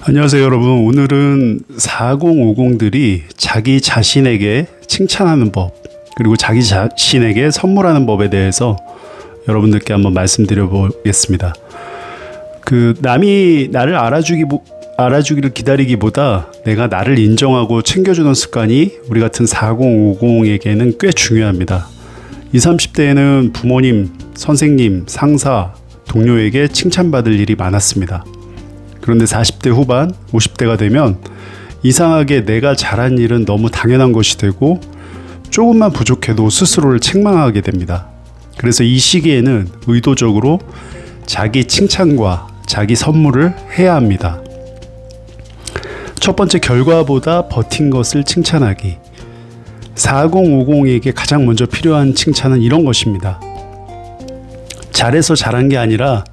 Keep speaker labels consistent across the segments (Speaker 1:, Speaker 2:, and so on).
Speaker 1: 안녕하세요 여러분. 오늘은 4050들이 자기 자신에게 칭찬하는 법, 그리고 자기 자신에게 선물하는 법에 대해서 여러분들께 한번 말씀드려 보겠습니다. 남이 나를 알아주기를 기다리기보다 내가 나를 인정하고 챙겨주는 습관이 우리 같은 4050에게는 꽤 중요합니다. 20, 30대에는 부모님, 선생님, 상사, 동료에게 칭찬받을 일이 많았습니다. 그런데 40대 후반, 50대가 되면 이상하게 내가 잘한 일은 너무 당연한 것이 되고 조금만 부족해도 스스로를 책망하게 됩니다. 그래서 이 시기에는 의도적으로 자기 칭찬과 자기 선물을 해야 합니다. 첫 번째, 결과보다 버틴 것을 칭찬하기. 4050에게 가장 먼저 필요한 칭찬은 이런 것입니다. 잘해서 잘한 게 아니라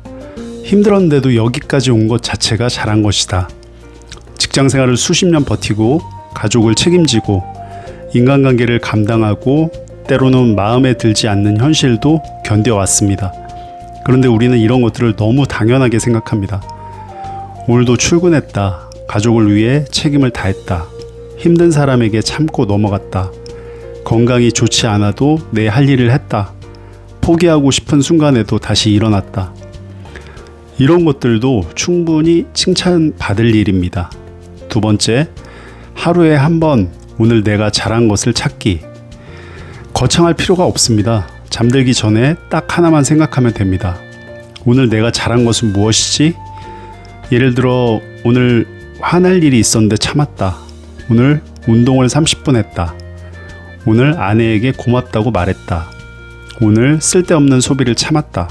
Speaker 1: 힘들었는데도 여기까지 온 것 자체가 잘한 것이다. 직장 생활을 수십 년 버티고 가족을 책임지고 인간관계를 감당하고 때로는 마음에 들지 않는 현실도 견뎌왔습니다. 그런데 우리는 이런 것들을 너무 당연하게 생각합니다. 오늘도 출근했다. 가족을 위해 책임을 다했다. 힘든 사람에게 참고 넘어갔다. 건강이 좋지 않아도 내 할 일을 했다. 포기하고 싶은 순간에도 다시 일어났다. 이런 것들도 충분히 칭찬받을 일입니다. 두 번째, 하루에 한 번 오늘 내가 잘한 것을 찾기. 거창할 필요가 없습니다. 잠들기 전에 딱 하나만 생각하면 됩니다. 오늘 내가 잘한 것은 무엇이지? 예를 들어 오늘 화날 일이 있었는데 참았다. 오늘 운동을 30분 했다. 오늘 아내에게 고맙다고 말했다. 오늘 쓸데없는 소비를 참았다.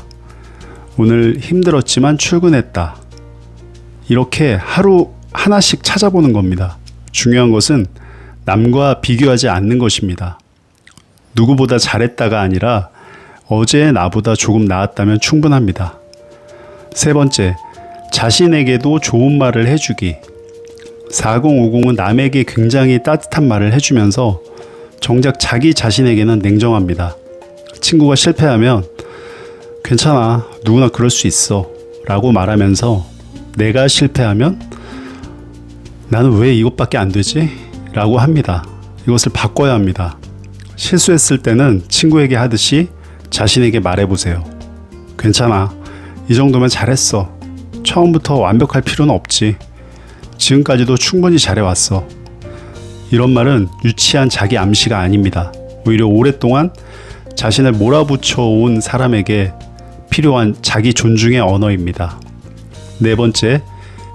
Speaker 1: 오늘 힘들었지만 출근했다. 이렇게 하루 하나씩 찾아보는 겁니다. 중요한 것은 남과 비교하지 않는 것입니다. 누구보다 잘했다가 아니라 어제의 나보다 조금 나았다면 충분합니다. 세 번째, 자신에게도 좋은 말을 해주기. 4050은 남에게 굉장히 따뜻한 말을 해주면서 정작 자기 자신에게는 냉정합니다. 친구가 실패하면 괜찮아, 누구나 그럴 수 있어 라고 말하면서 내가 실패하면 나는 왜 이것밖에 안 되지? 라고 합니다. 이것을 바꿔야 합니다. 실수했을 때는 친구에게 하듯이 자신에게 말해보세요. 괜찮아, 이 정도면 잘했어. 처음부터 완벽할 필요는 없지. 지금까지도 충분히 잘해왔어. 이런 말은 유치한 자기 암시가 아닙니다. 오히려 오랫동안 자신을 몰아붙여 온 사람에게 필요한 자기 존중의 언어입니다. 네 번째,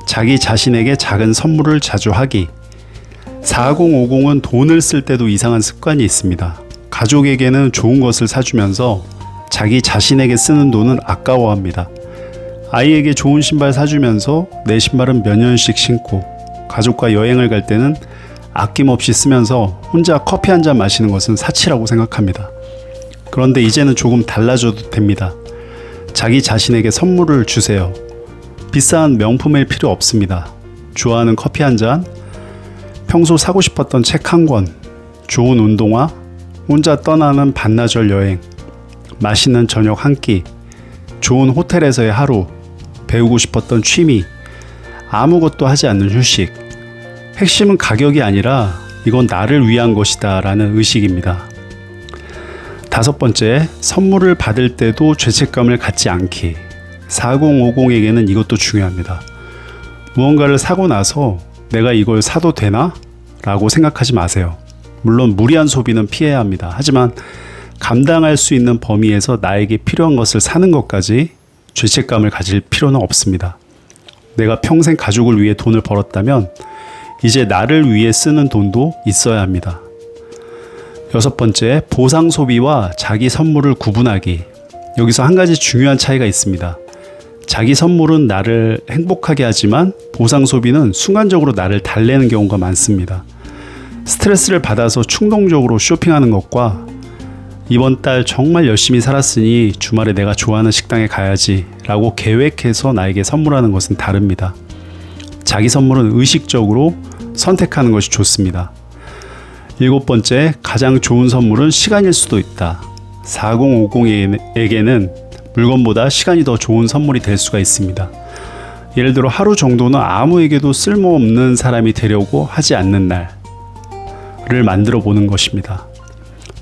Speaker 1: 자기 자신에게 작은 선물을 자주 하기. 4050은 돈을 쓸 때도 이상한 습관이 있습니다. 가족에게는 좋은 것을 사주면서 자기 자신에게 쓰는 돈은 아까워합니다. 아이에게 좋은 신발 사주면서 내 신발은 몇 년씩 신고, 가족과 여행을 갈 때는 아낌없이 쓰면서 혼자 커피 한 잔 마시는 것은 사치라고 생각합니다. 그런데 이제는 조금 달라져도 됩니다. 자기 자신에게 선물을 주세요. 비싼 명품일 필요 없습니다. 좋아하는 커피 한 잔, 평소 사고 싶었던 책 한 권, 좋은 운동화, 혼자 떠나는 반나절 여행, 맛있는 저녁 한 끼, 좋은 호텔에서의 하루, 배우고 싶었던 취미, 아무것도 하지 않는 휴식. 핵심은 가격이 아니라 이건 나를 위한 것이다 라는 의식입니다. 다섯 번째, 선물을 받을 때도 죄책감을 갖지 않기. 4050에게는 이것도 중요합니다. 무언가를 사고 나서 내가 이걸 사도 되나? 라고 생각하지 마세요. 물론 무리한 소비는 피해야 합니다. 하지만 감당할 수 있는 범위에서 나에게 필요한 것을 사는 것까지 죄책감을 가질 필요는 없습니다. 내가 평생 가족을 위해 돈을 벌었다면 이제 나를 위해 쓰는 돈도 있어야 합니다. 여섯 번째, 보상 소비와 자기 선물을 구분하기. 여기서 한 가지 중요한 차이가 있습니다. 자기 선물은 나를 행복하게 하지만 보상 소비는 순간적으로 나를 달래는 경우가 많습니다. 스트레스를 받아서 충동적으로 쇼핑하는 것과 이번 달 정말 열심히 살았으니 주말에 내가 좋아하는 식당에 가야지 라고 계획해서 나에게 선물하는 것은 다릅니다. 자기 선물은 의식적으로 선택하는 것이 좋습니다. 일곱 번째, 가장 좋은 선물은 시간일 수도 있다. 4050에게는 물건보다 시간이 더 좋은 선물이 될 수가 있습니다. 예를 들어 하루 정도는 아무에게도 쓸모없는 사람이 되려고 하지 않는 날을 만들어 보는 것입니다.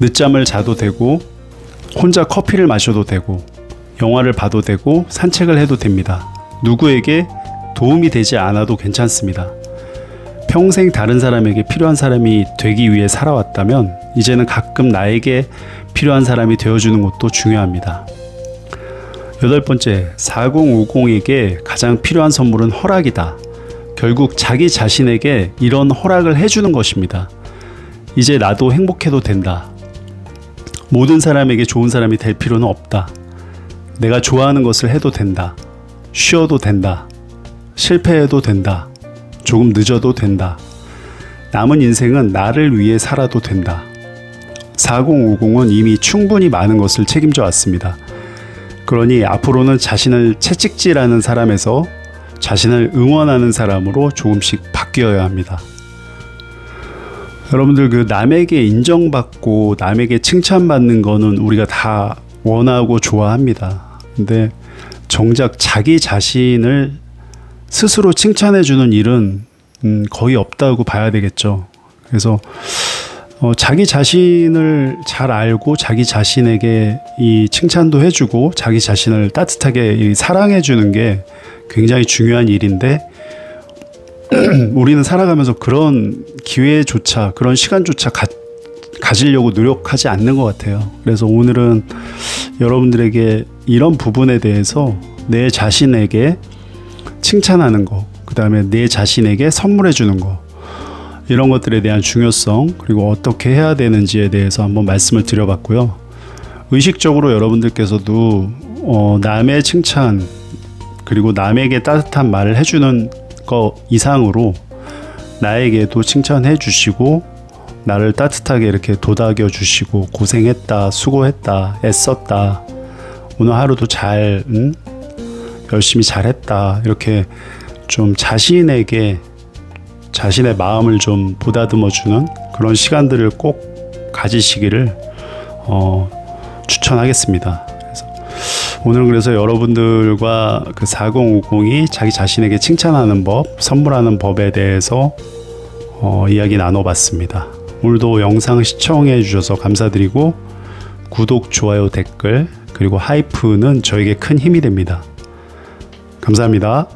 Speaker 1: 늦잠을 자도 되고, 혼자 커피를 마셔도 되고, 영화를 봐도 되고, 산책을 해도 됩니다. 누구에게 도움이 되지 않아도 괜찮습니다. 평생 다른 사람에게 필요한 사람이 되기 위해 살아왔다면 이제는 가끔 나에게 필요한 사람이 되어주는 것도 중요합니다. 8번째, 4050에게 가장 필요한 선물은 허락이다. 결국 자기 자신에게 이런 허락을 해주는 것입니다. 이제 나도 행복해도 된다. 모든 사람에게 좋은 사람이 될 필요는 없다. 내가 좋아하는 것을 해도 된다. 쉬어도 된다. 실패해도 된다. 조금 늦어도 된다. 남은 인생은 나를 위해 살아도 된다. 4050은 이미 충분히 많은 것을 책임져 왔습니다. 그러니 앞으로는 자신을 채찍질하는 사람에서 자신을 응원하는 사람으로 조금씩 바뀌어야 합니다. 여러분들, 그 남에게 인정받고 남에게 칭찬받는 거는 우리가 다 원하고 좋아합니다. 근데 정작 자기 자신을 스스로 칭찬해주는 일은 거의 없다고 봐야 되겠죠. 그래서 자기 자신을 잘 알고 자기 자신에게 이 칭찬도 해주고 자기 자신을 따뜻하게 사랑해주는 게 굉장히 중요한 일인데 우리는 살아가면서 그런 기회조차, 그런 시간조차 가지려고 노력하지 않는 것 같아요. 그래서 오늘은 여러분들에게 이런 부분에 대해서 내 자신에게 칭찬하는 거, 그 다음에 내 자신에게 선물해 주는 거, 이런 것들에 대한 중요성, 그리고 어떻게 해야 되는지에 대해서 한번 말씀을 드려봤고요. 의식적으로 여러분들께서도 남의 칭찬, 그리고 남에게 따뜻한 말을 해주는 거 이상으로 나에게도 칭찬해 주시고 나를 따뜻하게 이렇게 도닥여 주시고, 고생했다, 수고했다, 애썼다, 오늘 하루도 열심히 잘했다, 이렇게 좀 자신에게 자신의 마음을 좀 보다듬어 주는 그런 시간들을 꼭 가지시기를 추천하겠습니다. 그래서 여러분들과 그 4050이 자기 자신에게 칭찬하는 법, 선물하는 법에 대해서 이야기 나눠봤습니다. 오늘도 영상 시청해 주셔서 감사드리고, 구독, 좋아요, 댓글, 그리고 하이프는 저에게 큰 힘이 됩니다. 감사합니다.